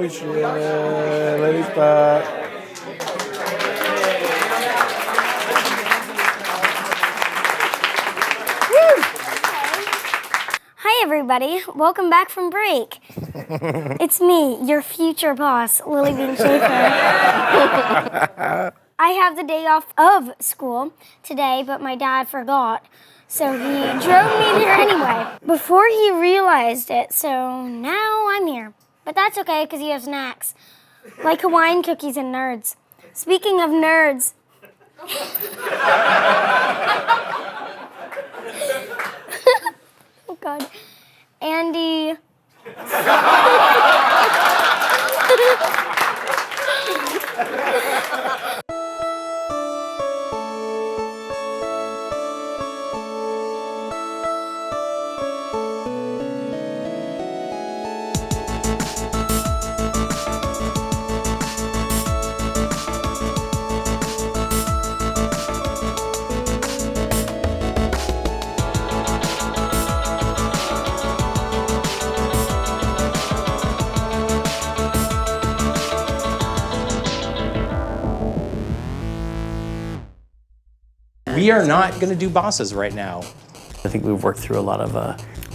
Oh shit, let me stop. Hi everybody, welcome back from break. It's me, your future boss, Lily Bean Schaefer. I have the day off of school today, but my dad forgot. So he drove me here anyway, before he realized it, so now I'm here. But that's okay, because he has snacks, like Hawaiian cookies and nerds. Speaking of nerds, oh God, Andy. We are not going to do bosses right now. I think we've worked through a lot of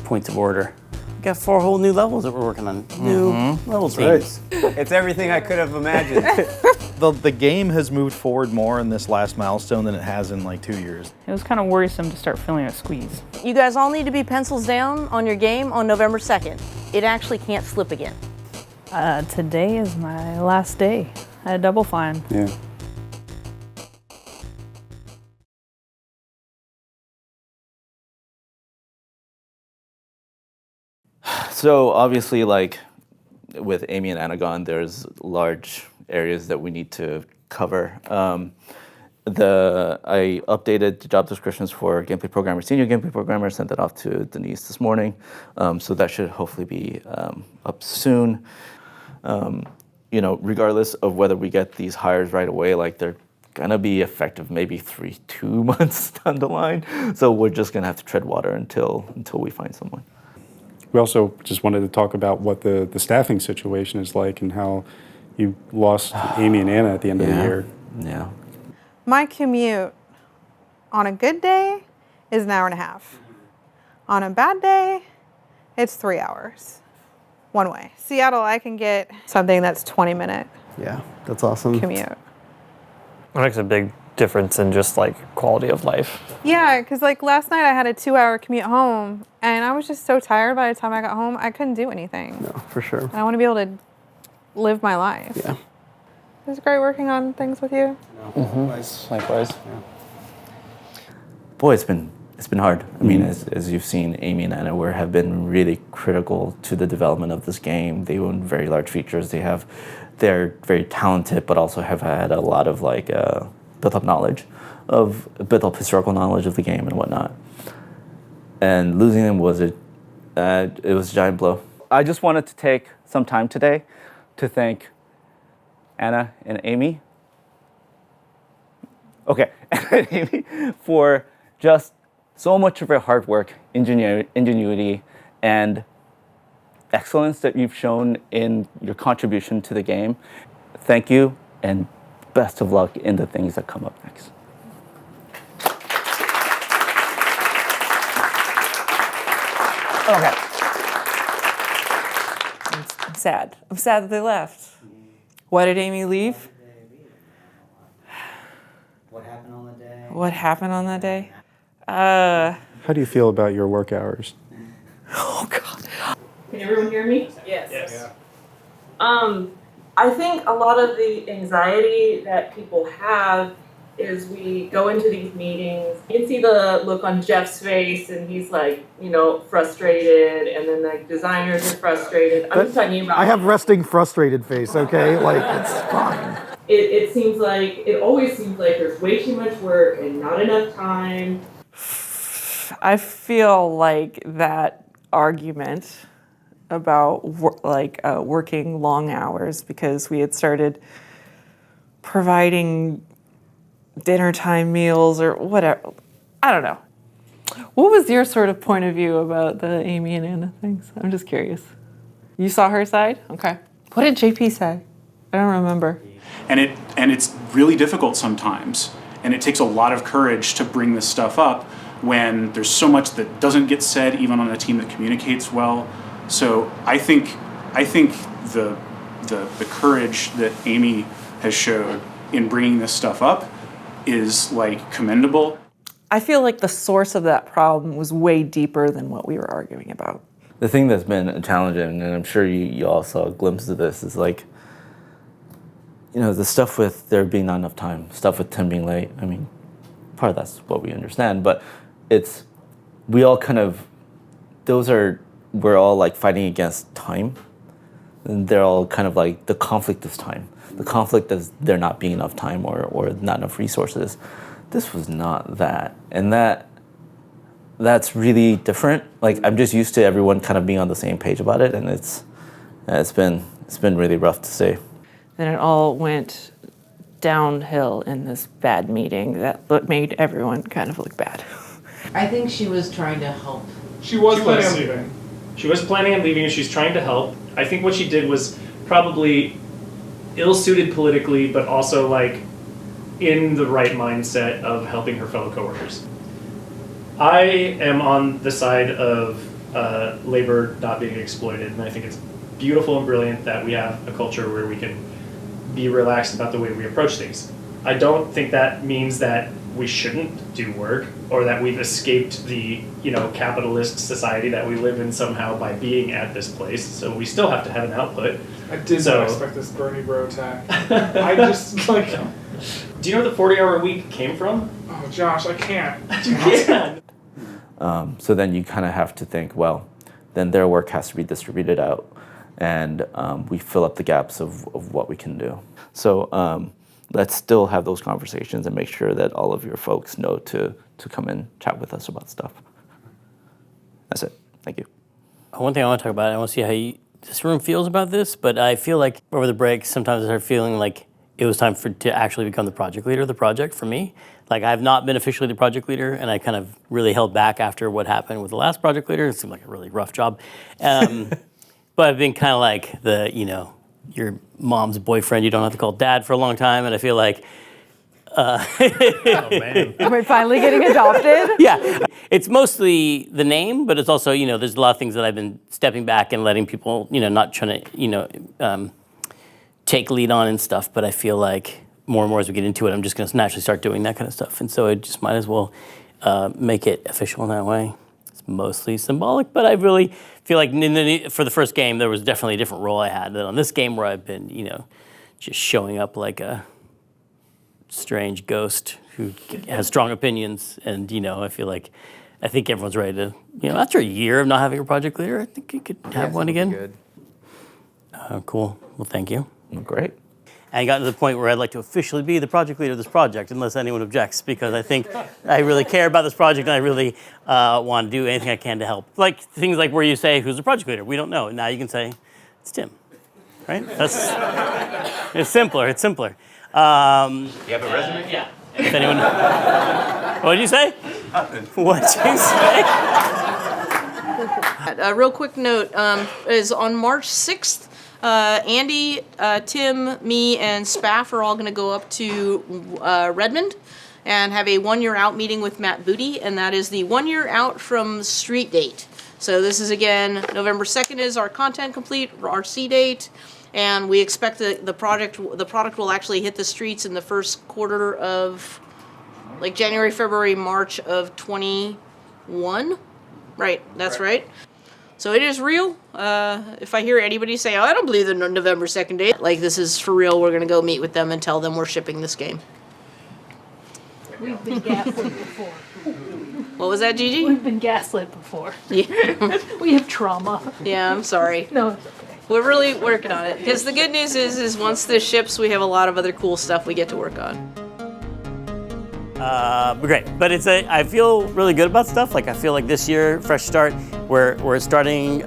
points of order. We got 4 whole new levels that we're working on. New levels. Right. It's everything I could have imagined. The game has moved forward more in this last milestone than it has in like 2 years. It was kind of worrisome to start feeling a squeeze. You guys all need to be pencils down on your game on November 2nd. It actually can't slip again. Today is my last day at Double Fine. Yeah. So obviously, like with Amy and Anagon, there's large areas that we need to cover. I updated the job descriptions for gameplay programmer, senior gameplay programmer, sent that off to Denise this morning. So that should hopefully be up soon. You know, regardless of whether we get these hires right away, like they're gonna be effective maybe 2 months down the line. So we're just gonna have to tread water until we find someone. We also just wanted to talk about what the staffing situation is like and how you lost Amy and Anna at the end of the year. Yeah. My commute on a good day is an hour and a half. On a bad day, it's 3 hours. One way. Seattle, I can get something that's 20-minute Yeah, that's awesome. commute. It makes a big difference in just like quality of life. Yeah, because like last night I had a 2-hour commute home and I was just so tired by the time I got home, I couldn't do anything. No, for sure. And I want to be able to live my life. Yeah. It was great working on things with you. Likewise. Boy, it's been hard. I mean, as you've seen, Amy and Anna have been really critical to the development of this game. They own very large features. They're very talented, but also have had a lot of like built-up historical knowledge of the game and whatnot. And losing them was it was a giant blow. I just wanted to take some time today to thank Anna and Amy. Okay, Amy, for just so much of your hard work, ingenuity, and excellence that you've shown in your contribution to the game. Thank you, and best of luck in the things that come up next. Okay. I'm sad. I'm sad that they left. Why did Amy leave? What happened on the day? What happened on that day? How do you feel about your work hours? Oh God. Can everyone hear me? Yes. Yeah. I think a lot of the anxiety that people have is we go into these meetings. You can see the look on Jeff's face, and he's like, frustrated, and then the designers are frustrated. I'm just talking about. I have resting frustrated face, okay? Like, it's fine. It always seems like there's way too much work and not enough time. I feel like that argument about working long hours because we had started providing dinner time meals or whatever. I don't know. What was your sort of point of view about the Amy and Anna things? I'm just curious. You saw her side? Okay. What did JP say? I don't remember. And it's really difficult sometimes. And it takes a lot of courage to bring this stuff up when there's so much that doesn't get said, even on a team that communicates well. So I think the courage that Amy has showed in bringing this stuff up is like commendable. I feel like the source of that problem was way deeper than what we were arguing about. The thing that's been challenging, and I'm sure you all saw a glimpse of this, is like, you know, the stuff with there being not enough time, stuff with Tim being late. I mean, part of that's what we understand, but we all kind of, we're all like fighting against time. And they're all kind of like, the conflict is time. The conflict is there not being enough time or not enough resources. This was not that. And that's really different. Like, I'm just used to everyone kind of being on the same page about it, and it's been really rough to see. Then it all went downhill in this bad meeting that made everyone kind of look bad. I think she was trying to help. She was planning on leaving. She was planning on leaving and she's trying to help. I think what she did was probably ill-suited politically, but also like in the right mindset of helping her fellow coworkers. I am on the side of labor not being exploited, and I think it's beautiful and brilliant that we have a culture where we can be relaxed about the way we approach things. I don't think that means that we shouldn't do work or that we've escaped the, capitalist society that we live in somehow by being at this place. So we still have to have an output. I did not expect this Bernie bro attack. I just like. Do you know where the 40-hour week came from? Oh, Josh, I can't. You can. So then you kind of have to think, well, then their work has to be distributed out, and we fill up the gaps of what we can do. So let's still have those conversations and make sure that all of your folks know to come and chat with us about stuff. That's it. Thank you. One thing I want to talk about, I want to see how this room feels about this, but I feel like over the break, sometimes I start feeling like it was time to actually become the project leader of the project for me. Like, I've not been officially the project leader, and I kind of really held back after what happened with the last project leader. It seemed like a really rough job. But I've been kind of like your mom's boyfriend you don't have to call dad for a long time, and I feel like... Oh, man. We're finally getting adopted? Yeah. It's mostly the name, but it's also, there's a lot of things that I've been stepping back and letting people, not trying to, take lead on and stuff, but I feel like more and more as we get into it, I'm just going to naturally start doing that kind of stuff. And so I just might as well make it official in that way. It's mostly symbolic, but I really feel like for the first game, there was definitely a different role I had than on this game where I've been, just showing up like a strange ghost who has strong opinions. And, I think everyone's ready to, after a year of not having a project leader, I think you could have one again. Good. Cool. Well, thank you. Great. And I got to the point where I'd like to officially be the project leader of this project, unless anyone objects, because I think I really care about this project and I really want to do anything I can to help. Like things like where you say, who's the project leader? We don't know. Now you can say, it's Tim, right? It's simpler. It's simpler. You have a resume? Yeah. If anyone... What did you say? What did you say? A real quick note is on March 6th, Andy, Tim, me, and Spaff are all going to go up to Redmond and have a 1 year out meeting with Matt Booty, and that is the 1 year out from street date. So this is, again, November 2nd is our content complete, our C date, and we expect the product will actually hit the streets in the first quarter of, like, January, February, March of 21. Right, that's right. So it is real. If I hear anybody say, oh, I don't believe the November 2nd date, like, this is for real, we're going to go meet with them and tell them we're shipping this game. We've been gaslit before. What was that, Gigi? We've been gaslit before. Yeah. We have trauma. Yeah, I'm sorry. No, it's okay. We're really working on it. Because the good news is once this ships, we have a lot of other cool stuff we get to work on. Great, but I feel really good about stuff. Like, I feel like this year, fresh start, we're starting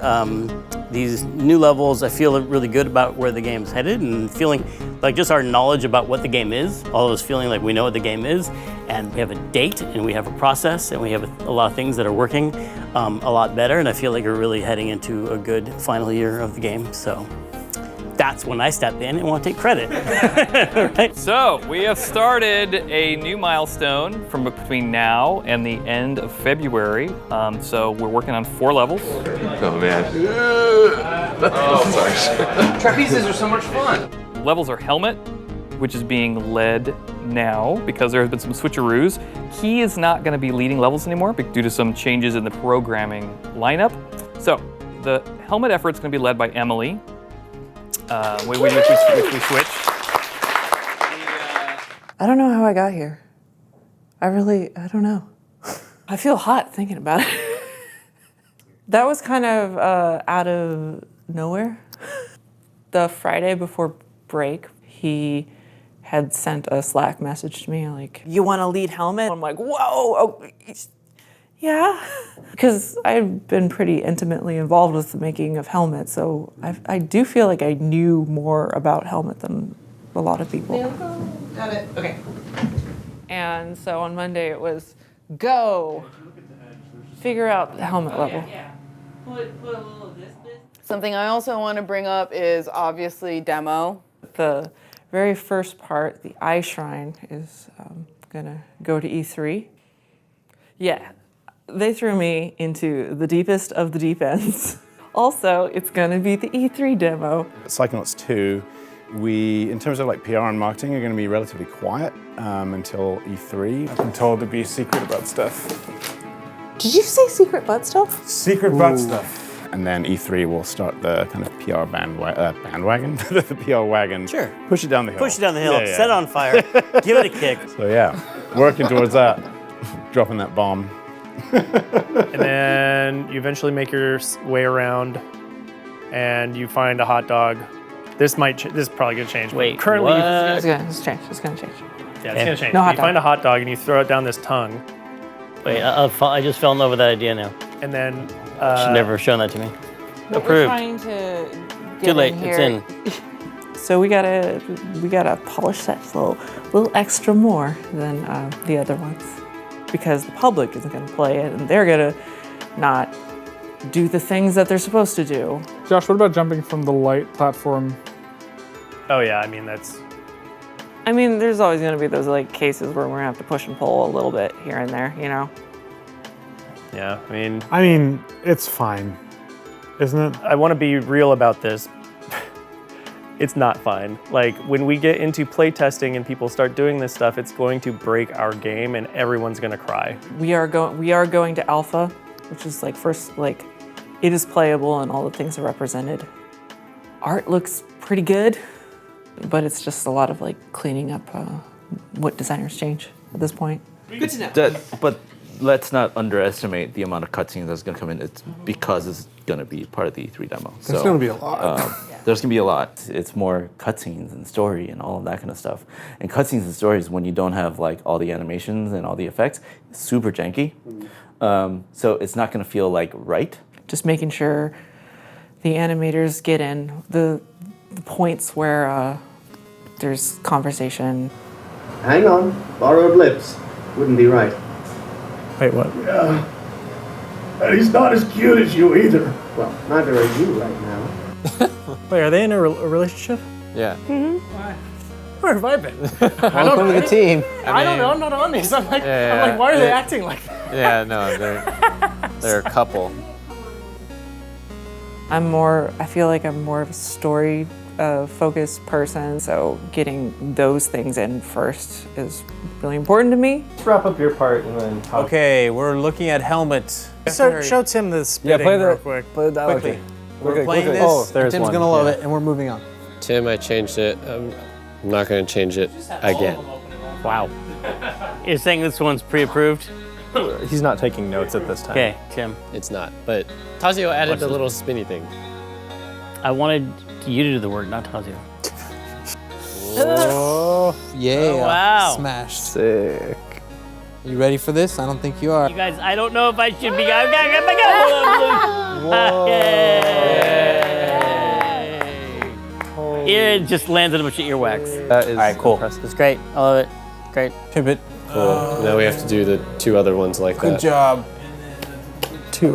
these new levels. I feel really good about where the game's headed and feeling like just our knowledge about what the game is, all of us feeling like we know what the game is, and we have a date and we have a process and we have a lot of things that are working a lot better, and I feel like we're really heading into a good final year of the game. So that's when I step in and want to take credit. Right? So we have started a new milestone from between now and the end of February. So we're working on 4 levels. Oh man. Trapezes are so much fun. Levels are helmet, which is being led now because there have been some switcheroos. He is not going to be leading levels anymore due to some changes in the programming lineup. So the helmet effort is going to be led by Emily, which we switched. I don't know how I got here. I don't know. I feel hot thinking about it. That was kind of out of nowhere. The Friday before break, he had sent a Slack message to me like, "You want to lead helmet?" I'm like, "Whoa, oh, yeah." Because I've been pretty intimately involved with the making of helmet, so I do feel like I knew more about helmet than a lot of people. Got it. Okay. And so on Monday it was go figure out the helmet level. Something I also want to bring up is obviously demo. The very first part, the eye shrine, is gonna go to E3. Yeah, they threw me into the deepest of the deep ends. Also, it's gonna be the E3 demo. Psychonauts 2, we, in terms of like PR and marketing, are gonna be relatively quiet until E3. I've been told to be secret about stuff. Did you say secret butt stuff? Secret butt stuff. And then E3 will start the kind of PR bandwagon, the PR wagon. Sure. Push it down the hill. Push it down the hill, Yeah, yeah. set it on fire, give it a kick. So yeah, working towards that, dropping that bomb. And then you eventually make your way around, and you find a hot dog. This is probably gonna change. Wait, currently, what? It's gonna change. Yeah, it's gonna change. No hot You dog. find a hot dog and you throw it down this tongue. Wait, I just fell in love with that idea now. And then Should never have shown that to me. But we're Approved. trying to get Too late, in it's here. in. So we gotta polish that a little extra more than the other ones, because the public isn't gonna play it and they're gonna not do the things that they're supposed to do. Josh, what about jumping from the light platform? Oh yeah, I mean that's. I mean, there's always gonna be those like cases where we're gonna have to push and pull a little bit here and there, you know. Yeah, I mean, it's fine, isn't it? I want to be real about this. It's not fine. Like when we get into play testing and people start doing this stuff, it's going to break our game and everyone's gonna cry. We are going to alpha, which is like first, like it is playable and all the things are represented. Art looks pretty good, but it's just a lot of like cleaning up what designers change at this point. Good to know. But let's not underestimate the amount of cutscenes that's going to come in. It's because it's going to be part of the E3 demo. There's going to be a lot. There's going to be a lot. It's more cutscenes and story and all of that kind of stuff. And cutscenes and stories, when you don't have like all the animations and all the effects, it's super janky. So it's not going to feel like right. Just making sure the animators get in the points where there's conversation. Hang on, borrowed lips. Wouldn't be right. Wait, what? Yeah. And he's not as cute as you either. Well, neither are you right now. Wait, are they in a relationship? Yeah. Mm-hmm. Why? Where have I been? Welcome to the team. I don't know. I'm not on these. I'm like, why are they acting like that? Yeah, no, they're a couple. I feel like I'm more of a story focused person, so getting those things in first is really important to me. Let's wrap up your part and then talk. Okay, we're looking at helmet. Show Tim the spitting real quick. Play the dialogue. Quickly. We're playing this. Oh, there's Tim's one. gonna love it, and we're moving on. Tim, I changed it. I'm not going to change it again. Wow. You're saying this one's pre-approved? He's not taking notes at this time. Okay, Tim. It's not, but Tazio added the little spinny thing. I wanted you to do the work, not Tazio. Oh, yeah. Oh, wow. Smashed. Sick. You ready for this? I don't think you are. You guys, I don't know if I should be. I got my gun. It just landed a bunch of earwax. That is all right, cool. impressive. It's great. I love it. Great. Pivot. Cool. Now we have to do the 2 other ones like that. Good job. 2.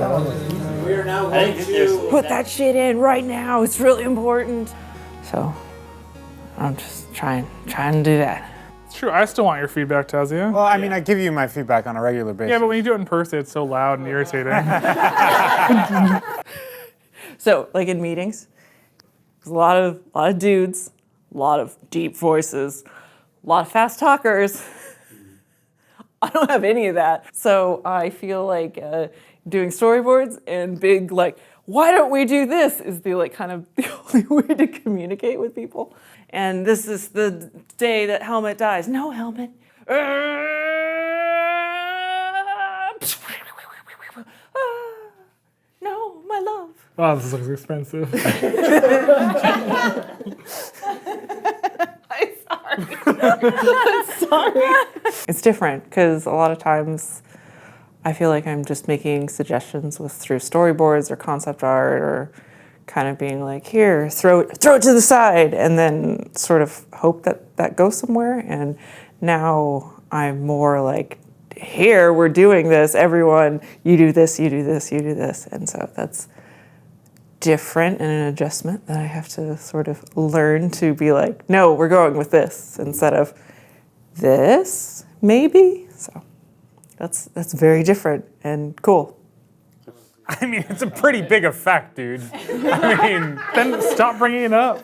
Put that shit in right now. It's really important. So So I'm just trying to do that. It's true. I still want your feedback, Tazia. Well, I mean, I give you my feedback on a regular basis. Yeah, but when you do it in person, it's so loud and irritating. So, like in meetings, there's a lot of dudes, a lot of deep voices, a lot of fast talkers. I don't have any of that. So I feel like doing storyboards and big like, why don't we do this is the like kind of the only way to communicate with people. And this is the day that Helmet dies. No, Helmet. No, my love. Wow, this looks expensive. I'm sorry. It's different because a lot of times I feel like I'm just making suggestions through storyboards or concept art or kind of being like, here, throw it to the side, and then sort of hope that goes somewhere. And now I'm more like, here, we're doing this, everyone, you do this, you do this, you do this. And so that's different and an adjustment that I have to sort of learn to be like, no, we're going with this instead of this, maybe. So that's very different and cool. I mean, it's a pretty big effect, dude. I mean, then stop bringing it up.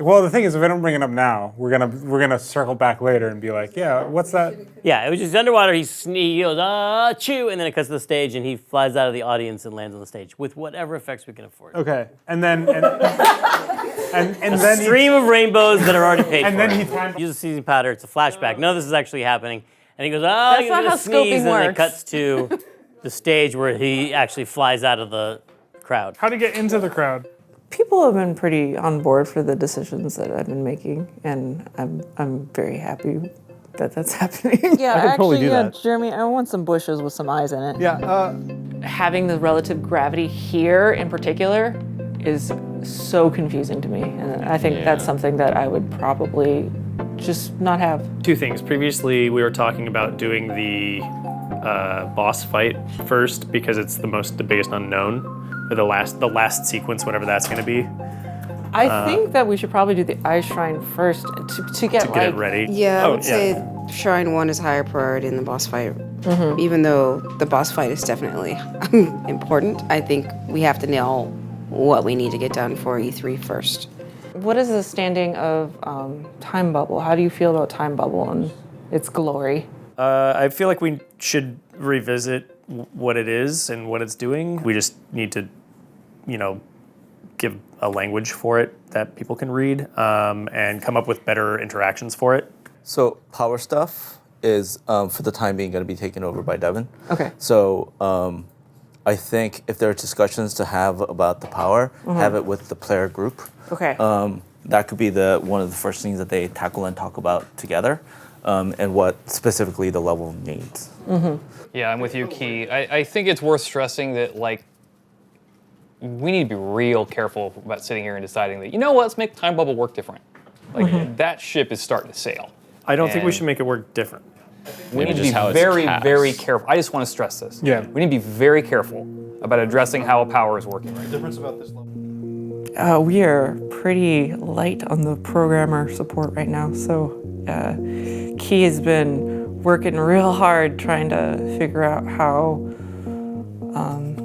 well, the thing is, if I don't bring it up now, we're gonna circle back later and be like, yeah, what's that? Yeah, it was just underwater. He goes, achoo, and then it cuts to the stage, and he flies out of the audience and lands on the stage with whatever effects we can afford. Okay, and then then stream of rainbows that are already paid and for. then he uses seizing powder. It's a flashback. None of this is actually happening. And he goes, That's you're not gonna how sneeze, scoping and then it works. cuts to the stage where he actually flies out of the crowd. How to get into the crowd? People have been pretty on board for the decisions that I've been making, and I'm very happy that that's happening. Yeah, actually, Jeremy, I want some bushes with some eyes in it. Yeah. Having the relative gravity here in particular is so confusing to me, and I think that's something that I would probably just not have. Two things. Previously, we were talking about doing the boss fight first because it's the biggest unknown. Or the last sequence, whatever that's going to be. I think that we should probably do the Ice Shrine first to get it ready. Yeah, I would say Shrine 1 is higher priority than the boss fight. Even though the boss fight is definitely important, I think we have to nail what we need to get done for E3 first. What is the standing of Time Bubble? How do you feel about Time Bubble and its glory? I feel like we should revisit what it is and what it's doing. We just need to, give a language for it that people can read and come up with better interactions for it. So power stuff is, for the time being, going to be taken over by Devin. Okay. So I think if there are discussions to have about the power, have it with the player group. Okay. That could be one of the first things that they tackle and talk about together, and what specifically the level needs. Yeah, I'm with you, Key. I think it's worth stressing that, we need to be real careful about sitting here and deciding that, let's make Time Bubble work different. That ship is starting to sail. I don't think we should make it work different. We need to be very, very careful. I just want to stress this. Yeah. We need to be very careful about addressing how a power is working right now. Difference about this level? We are pretty light on the programmer support right now, so Key has been working real hard trying to figure out how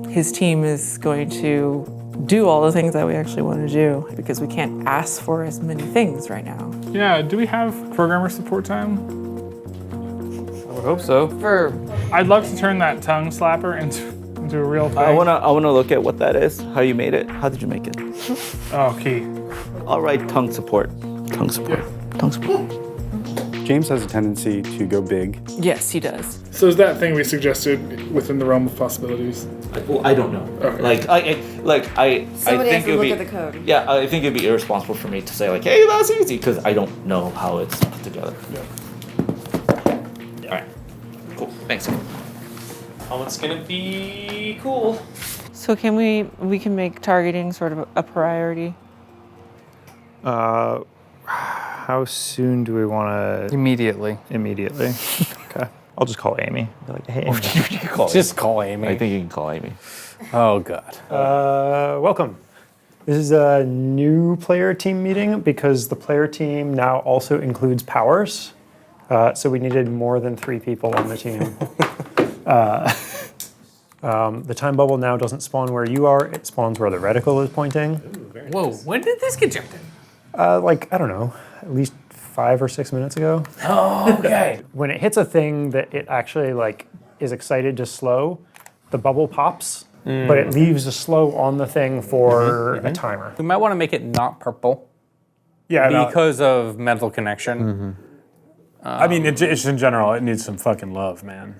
his team is going to do all the things that we actually want to do, because we can't ask for as many things right now. Yeah, do we have programmer support time? I would hope so. I'd love to turn that tongue slapper into a real thing. I wanna look at what that is. How you made it? How did you make it? Oh, Key. All right, tongue support. Tongue support. Tongue support. James has a tendency to go big. Yes, he does. So is that thing we suggested within the realm of possibilities? Well, I don't know. Okay. I Somebody think has to it would look be at the code. Yeah, I think it'd be irresponsible for me to say hey, that's easy, because I don't know how it's put together. Yeah. All right. Cool. Thanks. Oh, it's gonna be cool. So can we can make targeting sort of a priority? How soon do we want to? Immediately. Immediately. Okay. I'll just call Amy. Be like, hey, Amy. Just call Amy. I think you can call Amy. Oh, God. Welcome. This is a new player team meeting because the player team now also includes powers. So we needed more than 3 people on the team. The time bubble now doesn't spawn where you are, it spawns where the reticle is pointing. Whoa, when did this get jumped in? Like, I don't know, at least 5 or 6 minutes ago. Oh, okay. When it hits a thing that it actually like is excited to slow, the bubble pops, but it leaves a slow on the thing for a timer. We might want to make it not purple. Yeah, no. Because of mental connection. I mean, it just in general, it needs some fucking love, man.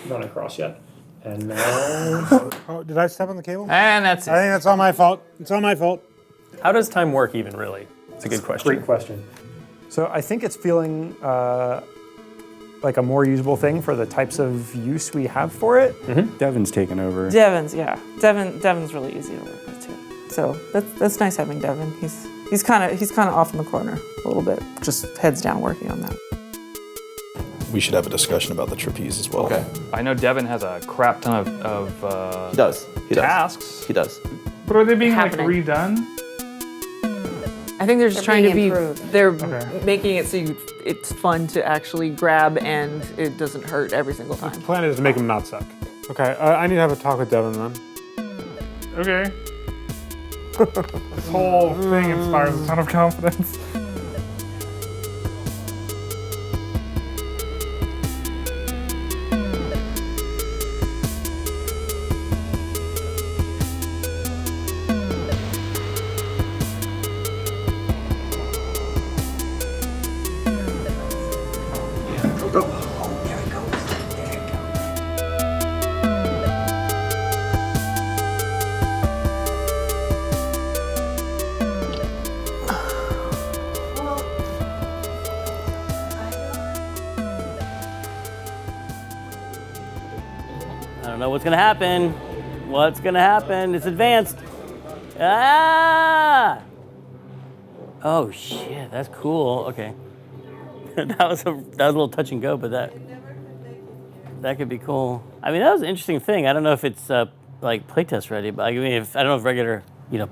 Not across yet. And now... Oh, did I step on the cable? And that's it. I think that's all my fault. It's all my fault. How does time work even, really? It's a good question. Great question. So I think it's feeling like a more usable thing for the types of use we have for it. Devin's taken over. Devin's, yeah. Devin's really easy to work with too. So that's nice having Devin. He's kind of off in the corner a little bit, just heads down working on that. We should have a discussion about the trapeze as well. Okay. I know Devin has a crap ton of He does. tasks. He does. But are they being Happening. like redone? I think they're just They're trying to being be. improved. They're Okay. making it so it's fun to actually grab and it doesn't hurt every single time. The plan is to make him not suck. Okay, I need to have a talk with Devin then. Okay. This whole thing inspires a ton of confidence. I don't know what's gonna happen. What's gonna happen? It's advanced. Ah! Oh shit, that's cool. Okay. that was a little touch and go, but that could be cool. I mean, that was an interesting thing. I don't know if it's like playtest ready, but I mean, I don't know if regular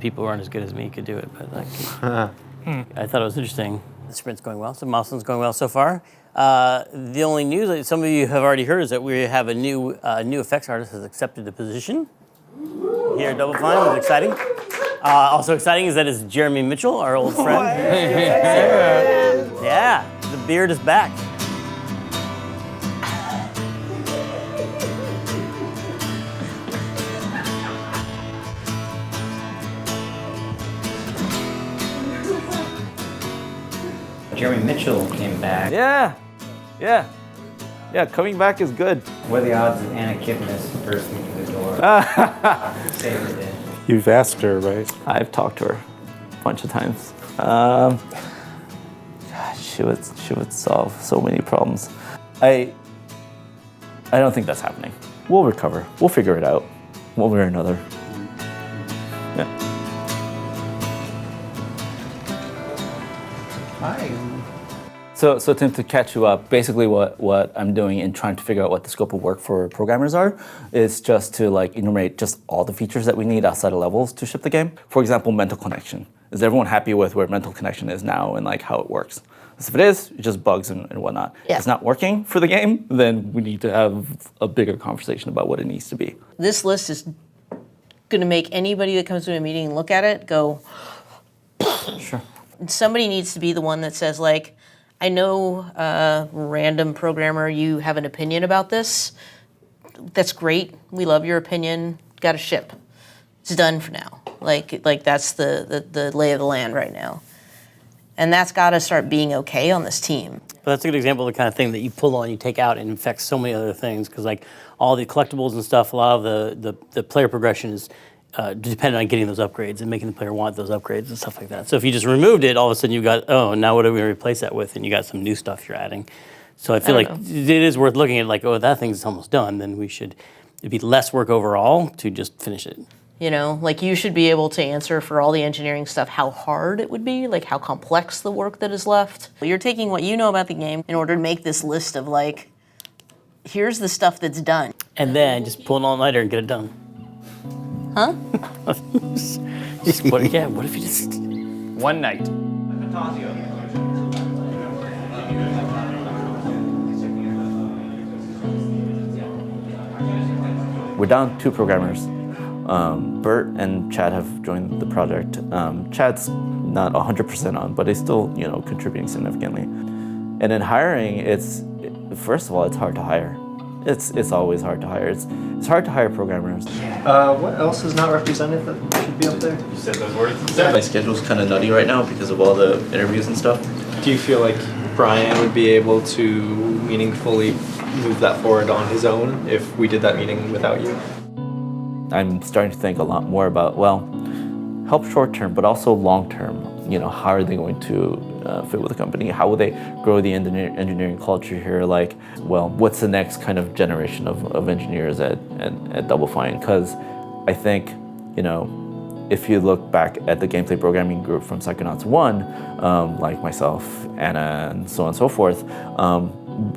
people who aren't as good as me could do it, but like, I thought it was interesting. The sprint's going well. Some milestones going well so far. The only news that some of you have already heard is that we have a new effects artist has accepted the position here at Double Fine, which is exciting. Also exciting is that it's Jeremy Mitchell, our old friend. Yeah, the beard is back. Jeremy Mitchell came back. Yeah. Coming back is good. What are the odds of Anna Kipnis bursting through the door? Say we did. You've asked her, right? I've talked to her a bunch of times. She would solve so many problems. I don't think that's happening. We'll recover. We'll figure it out, one way or another. Yeah. Hi. So Tim, to catch you up, basically what I'm doing in trying to figure out what the scope of work for programmers are is just to like enumerate just all the features that we need outside of levels to ship the game. For example, mental connection. Is everyone happy with where mental connection is now and like how it works? Because if it is, it's just bugs and whatnot. Yeah. If it's not working for the game, then we need to have a bigger conversation about what it needs to be. This list is going to make anybody that comes to a meeting and look at it go, Sure. Somebody needs to be the one that says, like, I know, random programmer, you have an opinion about this. That's great. We love your opinion. Got to ship. It's done for now. Like that's the lay of the land right now. And that's got to start being okay on this team. But that's a good example of the kind of thing that you pull on, you take out, and affects so many other things. Because like all the collectibles and stuff, a lot of the player progression is dependent on getting those upgrades and making the player want those upgrades and stuff like that. So if you just removed it, all of a sudden you got, oh, now what are we going to replace that with? And you got some new stuff you're adding. So I feel like it is worth looking at, like, oh, that thing's almost done. Then it'd be less work overall to just finish it. You know, like you should be able to answer for all the engineering stuff how hard it would be, like how complex the work that is left. You're taking what you know about the game in order to make this list of like, here's the stuff that's done. And then just pull an all-nighter and get it done. Huh? What if you just... One night. We're down 2 programmers. Bert and Chad have joined the project. Chad's not 100% on, but he's still, contributing significantly. And in hiring, first of all, it's hard to hire. It's always hard to hire. It's hard to hire programmers. What else is not represented that should be up there? You said those words. My schedule's kind of nutty right now because of all the interviews and stuff. Do you feel like Brian would be able to meaningfully move that forward on his own if we did that meeting without you? I'm starting to think a lot more about, help short term, but also long term. How are they going to fit with the company? How will they grow the engineering culture here? What's the next kind of generation of engineers at Double Fine? Because I think, if you look back at the gameplay programming group from Psychonauts 1, like myself, Anna, and so on and so forth,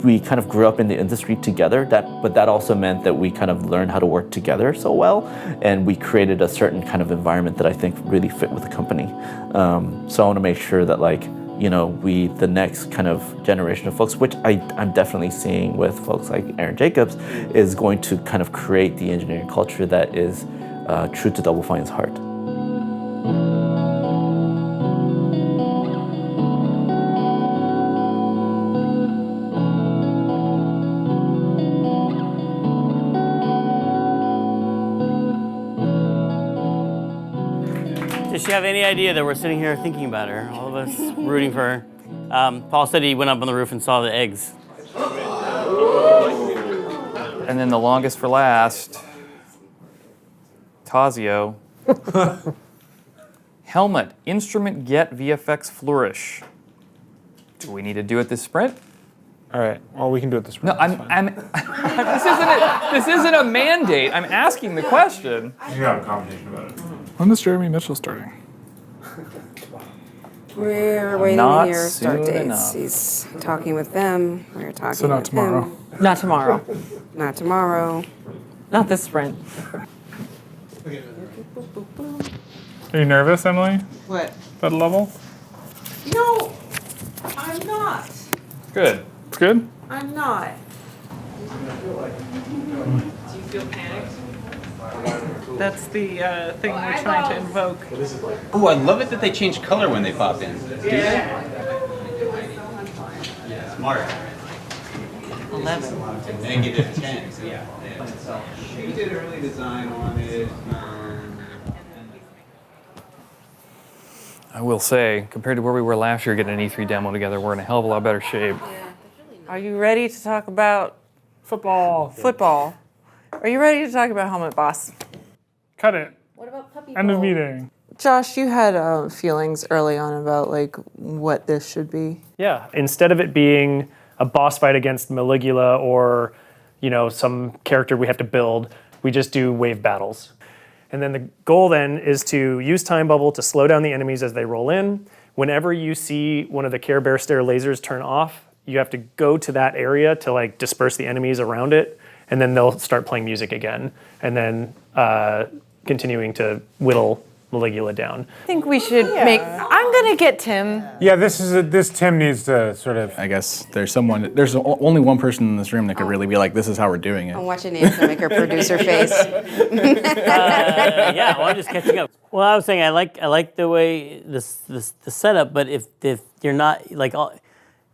we kind of grew up in the industry together, but that also meant that we kind of learned how to work together so well, and we created a certain kind of environment that I think really fit with the company. So I want to make sure that the next kind of generation of folks, which I'm definitely seeing with folks like Aaron Jacobs, is going to kind of create the engineering culture that is true to Double Fine's heart. Does she have any idea that we're sitting here thinking about her? All of us rooting for her. Paul said he went up on the roof and saw the eggs. And then the longest for last, Tazio. Helmet, instrument get VFX flourish. Do we need to do it this sprint? All right. Well, we can do it this sprint. No, this isn't a mandate. I'm asking the question. You can have a conversation about it. When is Jeremy Mitchell starting? We're waiting Not to hear start soon dates. enough. He's talking with them. We're talking So not with tomorrow. him. Not tomorrow. Not tomorrow. Not this sprint. Are you nervous, Emily? What? That level? No, I'm not. Good. It's good? I'm not. Do you feel panicked? That's the thing we're trying to invoke. Oh, I love it that they change color when they pop in. Yeah. Smart. 11. -10. Yeah. She did early design on it. I will say, compared to where we were last year getting an E3 demo together, we're in a hell of a lot better shape. Are you ready to talk about football? Football. Are you ready to talk about Helmet Boss? Cut it. What about Puppy End of Bowl? meeting. Josh, you had feelings early on about what this should be. Yeah, instead of it being a boss fight against Maligula or, some character we have to build, we just do wave battles. And then the goal then is to use Time Bubble to slow down the enemies as they roll in. Whenever you see one of the Care Bear Stare lasers turn off, you have to go to that area to disperse the enemies around it, and then they'll start playing music again, and then continuing to whittle Maligula down. I think we should I'm gonna get Tim. Yeah, this Tim needs to sort of. I guess there's only one person in this room that could really be like, this is how we're doing it. I'm watching Nancy make her producer face. Yeah, well, I'm just catching up. Well, I was saying I like the way the setup, but if you're not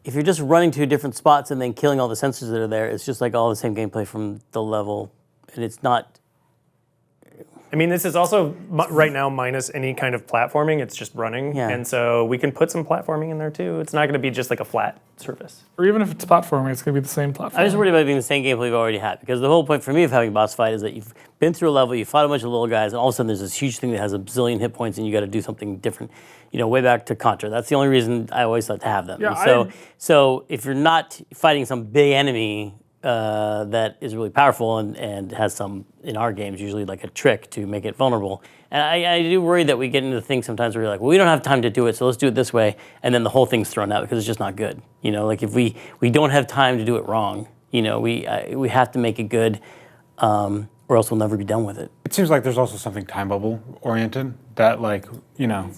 if you're just running to different spots and then killing all the sensors that are there, it's just all the same gameplay from the level, and it's not. I mean, this is also right now minus any kind of platforming. It's just running, and so we can put some platforming in there too. It's not going to be just a flat surface. Or even if it's platforming, it's going to be the same platform. I'm just worried about it being the same gameplay we've already had, because the whole point for me of having a boss fight is that you've been through a level, you fought a bunch of little guys, and all of a sudden there's this huge thing that has a bazillion hit points, and you got to do something different. Way back to Contra. That's the only reason I always like to have them. Yeah, so if you're not fighting some big enemy that is really powerful and has some, in our games, usually a trick to make it vulnerable. And I do worry that we get into things sometimes where you're like, well, we don't have time to do it, so let's do it this way, and then the whole thing's thrown out because it's just not good. If we don't have time to do it wrong, we have to make it good. or else we'll never be done with it. It seems like there's also something time bubble oriented that, like, you know,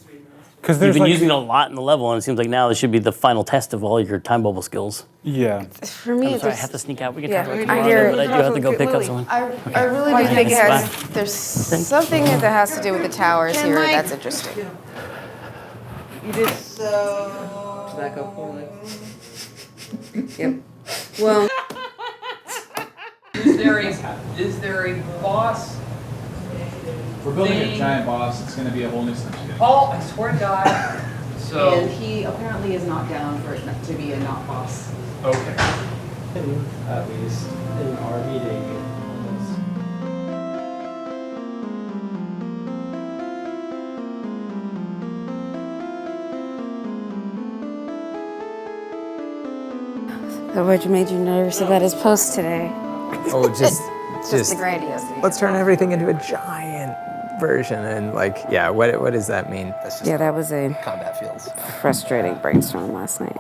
because You've there's been like, using it a lot in the level, and it seems like now this should be the final test of all your time bubble skills. Yeah. For me, I'm sorry, I there's- have to sneak out. We can Yeah, talk about it I tomorrow, hear- but I do have to go pick up someone. I really do think it has. There's something that has to do with the towers Can here Mike- that's interesting. You did so. Does that go poorly? Yep. Well. Is there a boss? We're building a giant boss. It's going to be a whole new stuff. Oh, I swear to God. And he apparently is not down for it to be a not boss. Okay. At least in our meeting. What made you nervous about his post today? Oh, just Just the grandiosity. Let's turn everything into a giant version, and like, yeah, what does that mean? That's just Yeah, that was a combat feels. frustrating brainstorm last night.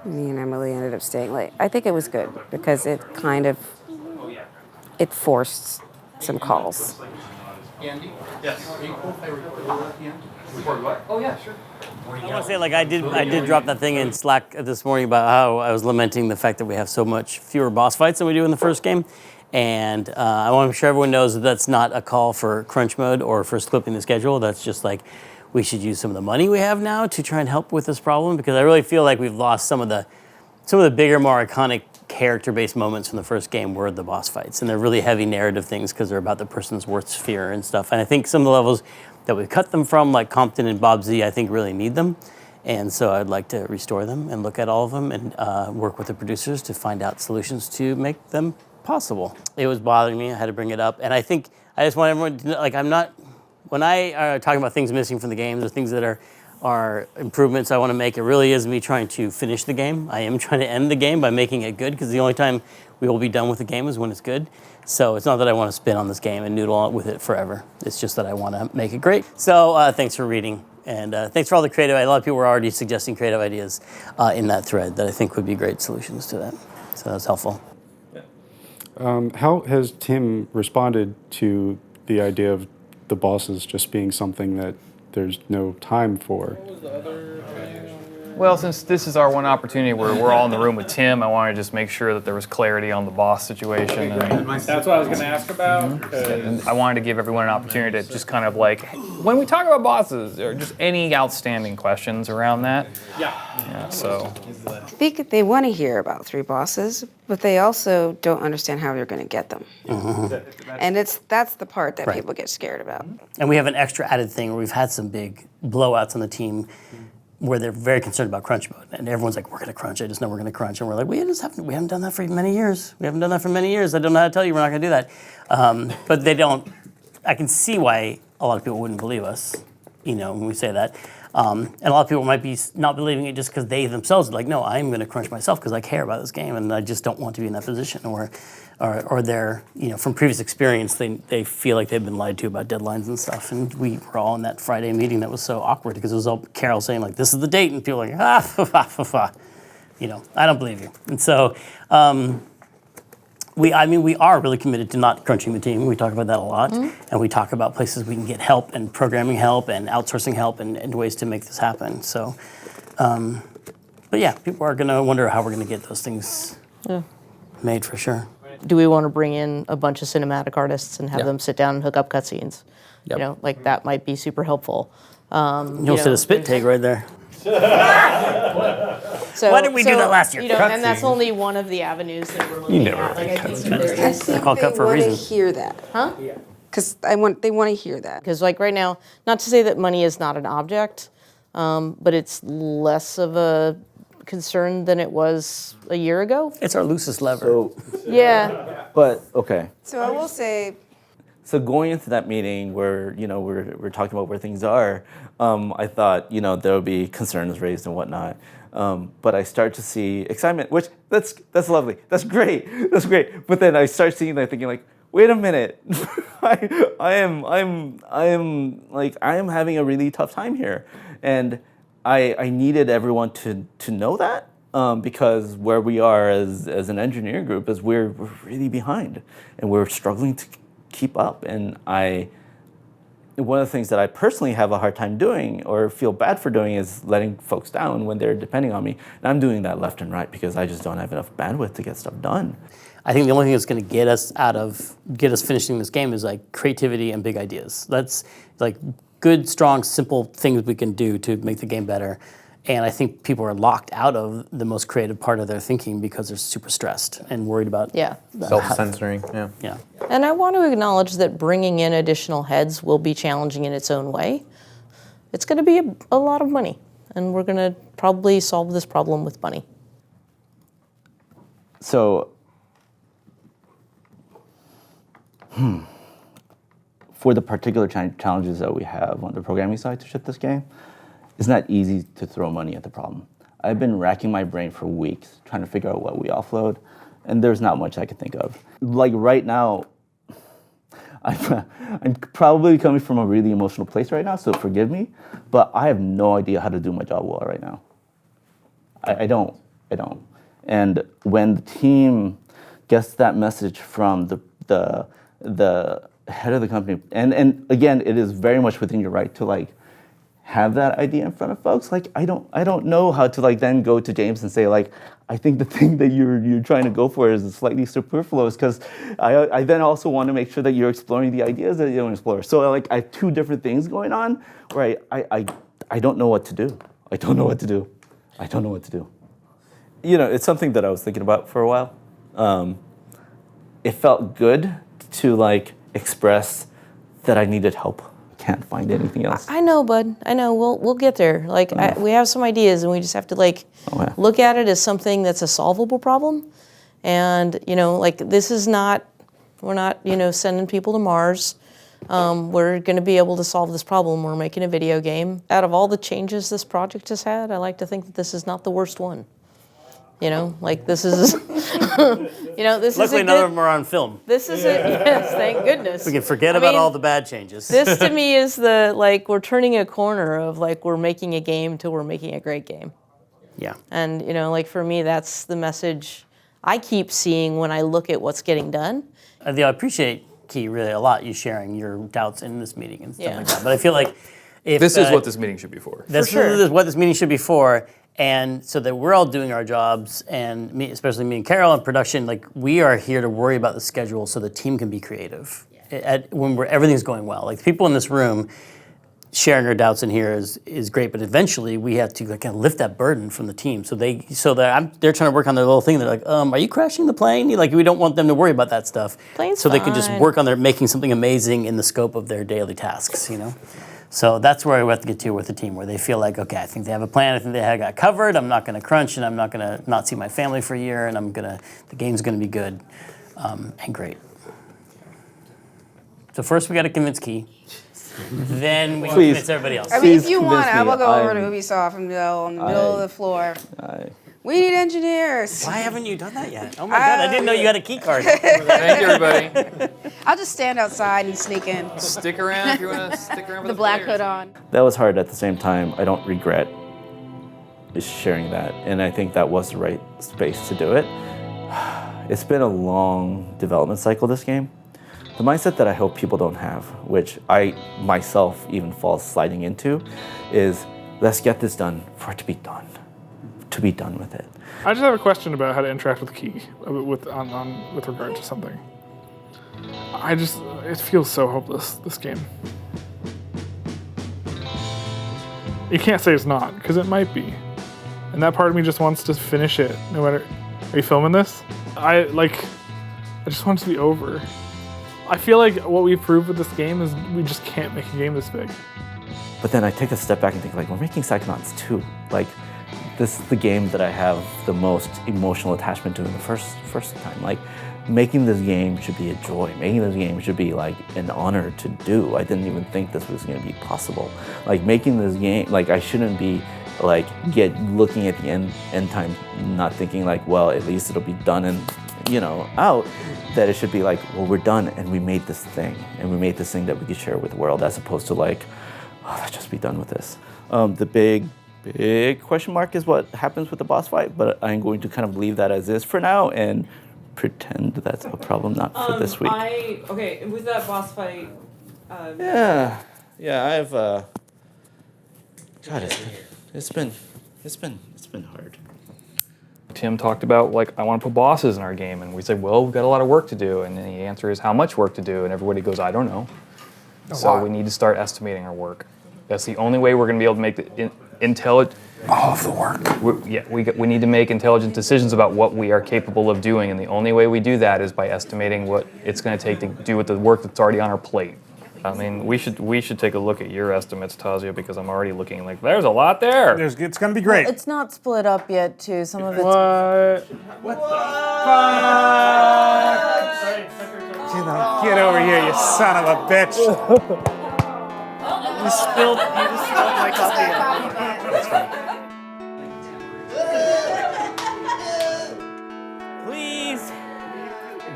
Me and Emily ended up staying late. I think it was good because it kind of it forced some calls. Andy? Yes. Are you cool if I record at the end? Record what? Oh, yeah, sure. I want to say, like, I did drop that thing in Slack this morning about how I was lamenting the fact that we have so much fewer boss fights than we do in the first game. And I want to make sure everyone knows that that's not a call for crunch mode or for clipping the schedule. That's just like, we should use some of the money we have now to try and help with this problem, because I really feel like we've lost some of the bigger, more iconic character-based moments from the first game were the boss fights. And they're really heavy narrative things because they're about the person's worst fear and stuff. And I think some of the levels that we cut them from, like Compton and Bob Z, I think really need them. And so I'd like to restore them and look at all of them and work with the producers to find out solutions to make them possible. It was bothering me, I had to bring it up. And I think I just want everyone to know, like, I'm not, when I talk about things missing from the games or things that are improvements I want to make, it really is me trying to finish the game. I am trying to end the game by making it good, because the only time we will be done with the game is when it's good. So it's not that I want to spin on this game and noodle with it forever. It's just that I want to make it great. So thanks for reading, and thanks for all the creative. A lot of people were already suggesting creative ideas in that thread that I think would be great solutions to that. So that's helpful. How has Tim responded to the idea of the bosses just being something that there's no time for? Well, since this is our one opportunity where we're all in the room with Tim, I wanted to just make sure that there was clarity on the boss situation. And That's what I was going to ask about. 'cause- And I wanted to give everyone an opportunity to just kind of like, when we talk about bosses, or just any outstanding questions around that. Yeah. So. I think they want to hear about three bosses, but they also don't understand how they're going to get them. And that's the part that Right. people get scared about. And we have an extra added thing where we've had some big blowouts on the team where they're very concerned about crunch mode. And everyone's like, we're going to crunch. I just know we're going to crunch. And we're like, we haven't done that for many years. We haven't done that for many years. I don't know how to tell you we're not going to do that. But they don't, I can see why a lot of people wouldn't believe us, when we say that. And a lot of people might be not believing it just because they themselves are like, no, I'm going to crunch myself because I care about this game and I just don't want to be in that position. Or they're, from previous experience, they feel like they've been lied to about deadlines and stuff. And we were all in that Friday meeting that was so awkward because it was all Carol saying, like, this is the date. And people are like, I don't believe you. And so we are really committed to not crunching the team. We talk about that a lot. And we talk about places we can get help and programming help and outsourcing help and ways to make this happen. So, but yeah, people are going to wonder how we're going to get those things made for sure. Do we want to bring in a bunch of cinematic artists and have them sit down and hook up cutscenes? Yep. That might be super helpful. You'll sit a spit take right there. So, Why didn't we do that last year? And that's only one of the avenues that we're looking at. Like, I think I think called they cut for a want to reason. hear that. Huh? Because they want to hear that. Because like right now, not to say that money is not an object, but it's less of a concern than it was a year ago. It's our loosest lever. Yeah. But okay. So I will say, So going into that meeting where we're talking about where things are, I thought there would be concerns raised and whatnot, but I start to see excitement, which that's lovely, that's great. But then I start seeing that thinking like, wait a minute, I am having a really tough time here, and I needed everyone to know that. because where we are as an engineering group is we're really behind and we're struggling to keep up. And one of the things that I personally have a hard time doing or feel bad for doing is letting folks down when they're depending on me. And I'm doing that left and right because I just don't have enough bandwidth to get stuff done. I think the only thing that's going to get us finishing this game is like creativity and big ideas. That's like good, strong, simple things we can do to make the game better. And I think people are locked out of the most creative part of their thinking because they're super stressed and worried about self-censoring. Yeah. And I want to acknowledge that bringing in additional heads will be challenging in its own way. It's going to be a lot of money, and we're going to probably solve this problem with money. So, for the particular challenges that we have on the programming side to ship this game, it's not easy to throw money at the problem. I've been racking my brain for weeks trying to figure out what we offload, and there's not much I can think of. Like right now, I'm probably coming from a really emotional place right now, so forgive me, but I have no idea how to do my job well right now. I don't. And when the team gets that message from the head of the company, and again, it is very much within your right to like have that idea in front of folks. Like I don't know how to like then go to James and say like, I think the thing that you're trying to go for is slightly superfluous because I then also want to make sure that you're exploring the ideas that you don't explore. So like I have two different things going on where I don't know what to do. I don't know what to do. You know, it's something that I was thinking about for a while. It felt good to like express that I needed help. Can't find anything else. I know, bud. I know. We'll get there. Like we have some ideas, and we just have to like look at it as something that's a solvable problem. And you know, like this is not. We're not sending people to Mars. We're going to be able to solve this problem. We're making a video game. Out of all the changes this project has had, I like to think that this is not the worst one. You know, like this is, this Luckily, is none of them are on film. This is it. Yes, thank goodness. We can forget about all the bad changes. This to me is we're turning a corner of like we're making a game till we're making a great game. Yeah. And for me, that's the message I keep seeing when I look at what's getting done. I appreciate, Key, really a lot, you sharing your doubts in this meeting and stuff like that. But I feel like if this is what this meeting should be for. This is what this meeting should be for. And so that we're all doing our jobs, and me, especially me and Carol in production, like we are here to worry about the schedule so the team can be creative when everything's going well. Like people in this room sharing our doubts in here is great, but eventually we have to like kind of lift that burden from the team. They're trying to work on their little thing. They're like, are you crashing the plane? Like we don't want them to worry about that stuff. Plane's so they can just fine. work on making something amazing in the scope of their daily tasks. So that's where we have to get to with the team, where they feel like, okay, I think they have a plan. I think they have got covered. I'm not going to crunch, and I'm not going to not see my family for a year, and the game's going to be good and great. So first we got to convince Key. Then we can convince everybody else. I mean, if you want, I will go over to Ubisoft and go on the middle of the floor. We need engineers. Why haven't you done that yet? Oh my God, I didn't know you had a key card. Thank you, everybody. I'll just stand outside and sneak in. Stick around if you want to stick around with the black hood on. That was hard. At the same time, I don't regret sharing that, and I think that was the right space to do it. It's been a long development cycle, this game. The mindset that I hope people don't have, which I myself even fall sliding into, is let's get this done for it to be done. To be done with it. I just have a question about how to interact with Key with regard to something. It feels so hopeless, this game. You can't say it's not, because it might be. And that part of me just wants to finish it, no matter. Are you filming this? I just want it to be over. I feel like what we've proved with this game is we just can't make a game this big. But then I take a step back and think, like, we're making Psychonauts 2. Like, this is the game that I have the most emotional attachment to in the first time. Like, making this game should be a joy. Making this game should be like an honor to do. I didn't even think this was going to be possible. Like, making this game, like, I shouldn't be like looking at the end time, not thinking like, well, at least it'll be done and out. That it should be like, well, we're done and we made this thing, and we made this thing that we could share with the world, as opposed to like, oh, let's just be done with this. The big big question mark is what happens with the boss fight, but I'm going to kind of leave that as is for now and pretend that's a problem not for this week. Okay, with that boss fight. Yeah, I've God, it's been hard. Tim talked about, like, I want to put bosses in our game, and we said, well, we've got a lot of work to do, and then the answer is how much work to do, and everybody goes, I don't know. So we need to start estimating our work. That's the only way we're going to be able to make the intelligent. All of the work. We need to make intelligent decisions about what we are capable of doing, and the only way we do that is by estimating what it's going to take to do with the work that's already on our plate. I mean, we should take a look at your estimates, Tazia, because I'm already looking like there's a lot there. It's going to be great. It's not split up yet, too. Some of it's. What the fuck? Get over here, you son of a bitch. You spilled my coffee. That's fine. Please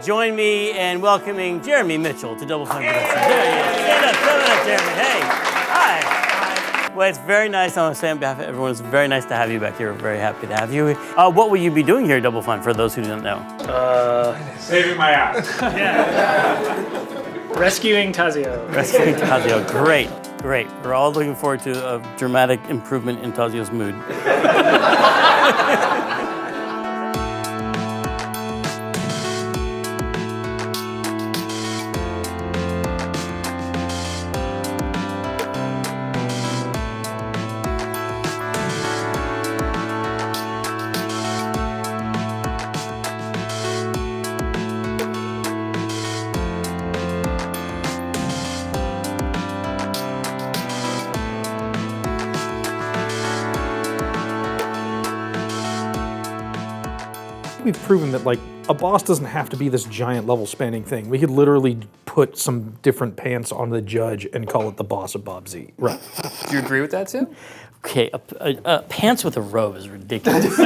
join me in welcoming Jeremy Mitchell to Double Fine Productions. There he is. Stand up, Jeremy. Hey. Hi. Well, it's very nice. I want to say on behalf of everyone, it's very nice to have you back here. We're very happy to have you. What will you be doing here at Double Fine for those who don't know? Saving my ass. Rescuing Tazio. Rescuing Tazio. Great. We're all looking forward to a dramatic improvement in Tazio's mood. We've proven that, like, a boss doesn't have to be this giant level spanning thing. We could literally put some different pants on the judge and call it the boss of Bob Z. Right. Do you agree with that, Tim? Okay, pants with a robe is ridiculous.